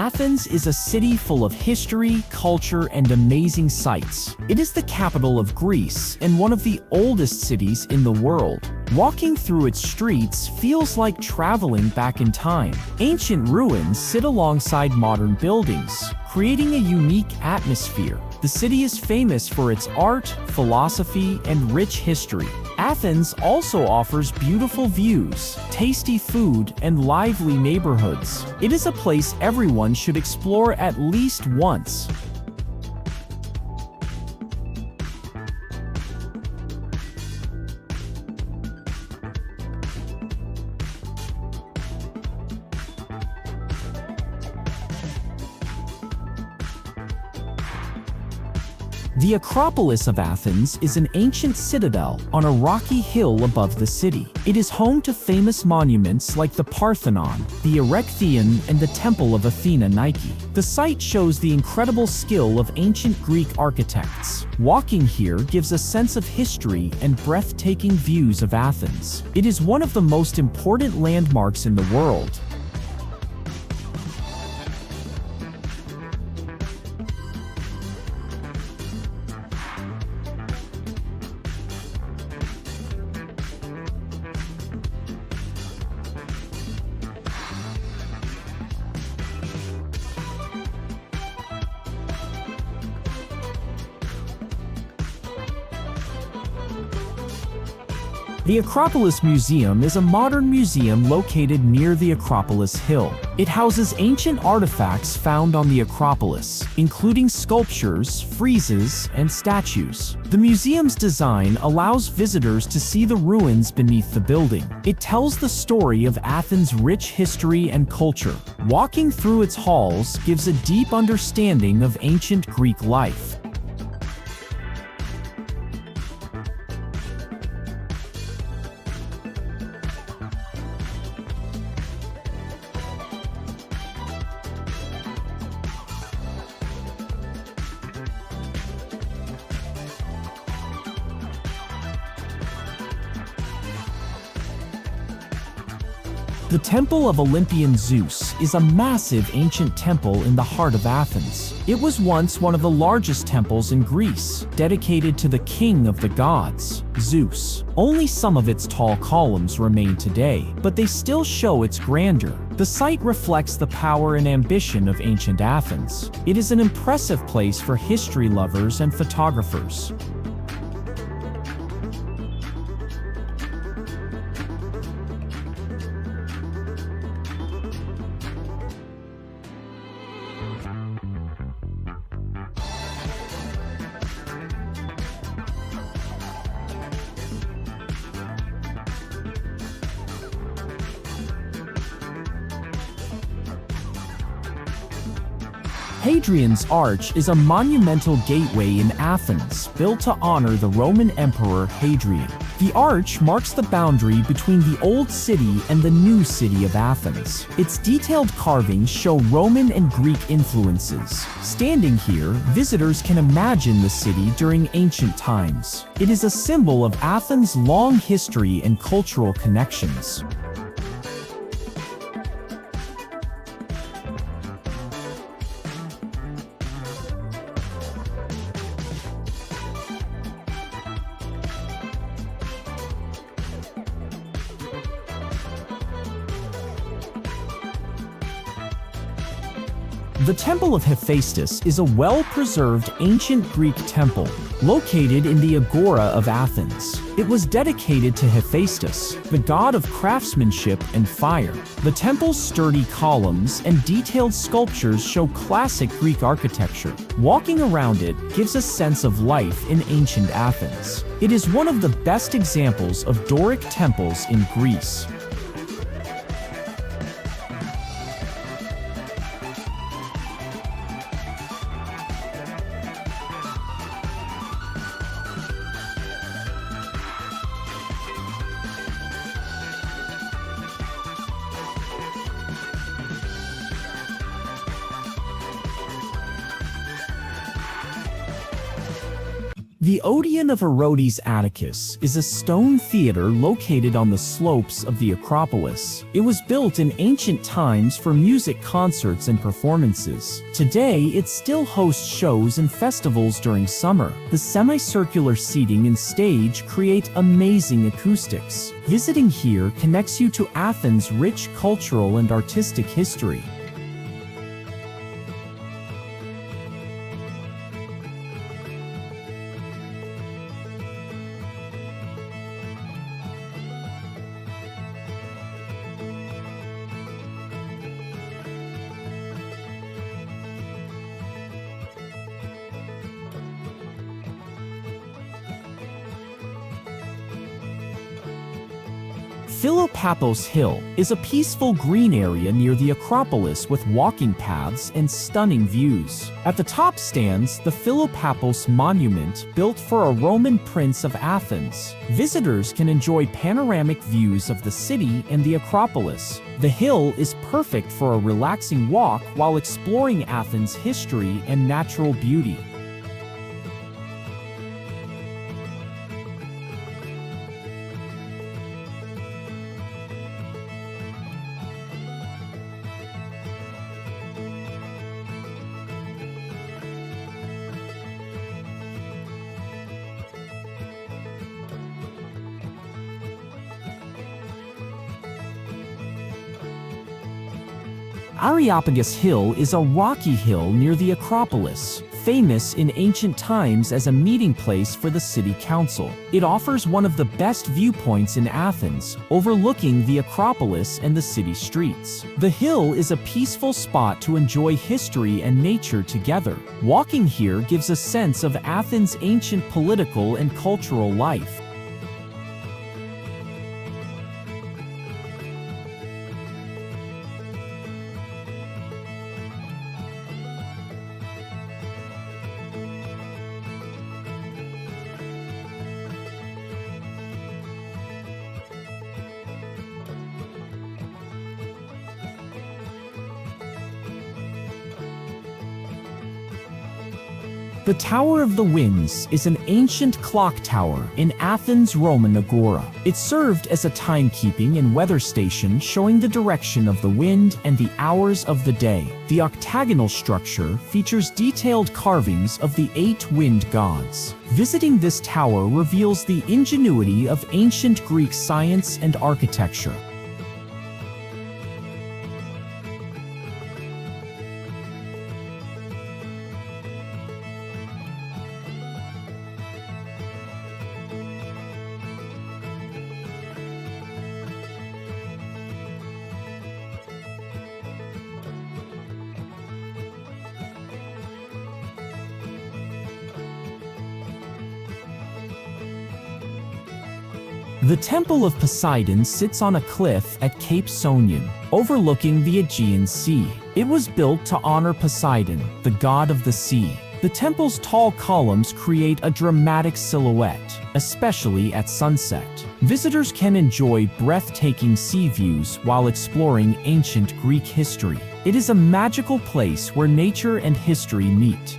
Athens is a city full of history, culture, and amazing sights. It is the capital of Greece and one of the oldest cities in the world. Walking through its streets feels like traveling back in time. Ancient ruins sit alongside modern buildings, creating a unique atmosphere. The city is famous for its art, philosophy, and rich history. Athens also offers beautiful views, tasty food, and lively neighborhoods. It is a place everyone should explore at least once. The Acropolis of Athens is an ancient citadel on a rocky hill above the city. It is home to famous monuments like the Parthenon, the Erechtheion, and the Temple of Athena Nike. The site shows the incredible skill of ancient Greek architects. Walking here gives a sense of history and breathtaking views of Athens. It is one of the most important landmarks in the world. The Acropolis Museum is a modern museum located near the Acropolis Hill. It houses ancient artifacts found on the Acropolis, including sculptures, friezes, and statues. The museum's design allows visitors to see the ruins beneath the building. It tells the story of Athens' rich history and culture. Walking through its halls gives a deep understanding of ancient Greek life. The Temple of Olympian Zeus is a massive ancient temple in the heart of Athens. It was once one of the largest temples in Greece, dedicated to the king of the gods, Zeus. Only some of its tall columns remain today, but they still show its grandeur. The site reflects the power and ambition of ancient Athens. It is an impressive place for history lovers and photographers. Hadrian's Arch is a monumental gateway in Athens, built to honor the Roman Emperor Hadrian. The arch marks the boundary between the old city and the new city of Athens. Its detailed carvings show Roman and Greek influences. Standing here, visitors can imagine the city during ancient times. It is a symbol of Athens' long history and cultural connections. The Temple of Hephaestus is a well-preserved ancient Greek temple located in the Agora of Athens. It was dedicated to Hephaestus, the god of craftsmanship and fire. The temple's sturdy columns and detailed sculptures show classic Greek architecture. Walking around it gives a sense of life in ancient Athens. It is one of the best examples of Doric temples in Greece. The Odeon of Herodes Atticus is a stone theater located on the slopes of the Acropolis. It was built in ancient times for music concerts and performances. Today, it still hosts shows and festivals during summer. The semicircular seating and stage create amazing acoustics. Visiting here connects you to Athens' rich cultural and artistic history. Philopappos Hill is a peaceful green area near the Acropolis with walking paths and stunning views. At the top stands the Philopappos Monument, built for a Roman prince of Athens. Visitors can enjoy panoramic views of the city and the Acropolis. The hill is perfect for a relaxing walk while exploring Athens' history and natural beauty. Areopagus Hill is a rocky hill near the Acropolis, famous in ancient times as a meeting place for the city council. It offers one of the best viewpoints in Athens, overlooking the Acropolis and the city streets. The hill is a peaceful spot to enjoy history and nature together. Walking here gives a sense of Athens' ancient political and cultural life. The Tower of the Winds is an ancient clock tower in Athens' Roman Agora. It served as a timekeeping and weather station showing the direction of the wind and the hours of the day. The octagonal structure features detailed carvings of the 8 wind gods. Visiting this tower reveals the ingenuity of ancient Greek science and architecture. The Temple of Poseidon sits on a cliff at Cape Sounion, overlooking the Aegean Sea. It was built to honor Poseidon, the god of the sea. The temple's tall columns create a dramatic silhouette, especially at sunset. Visitors can enjoy breathtaking sea views while exploring ancient Greek history. It is a magical place where nature and history meet.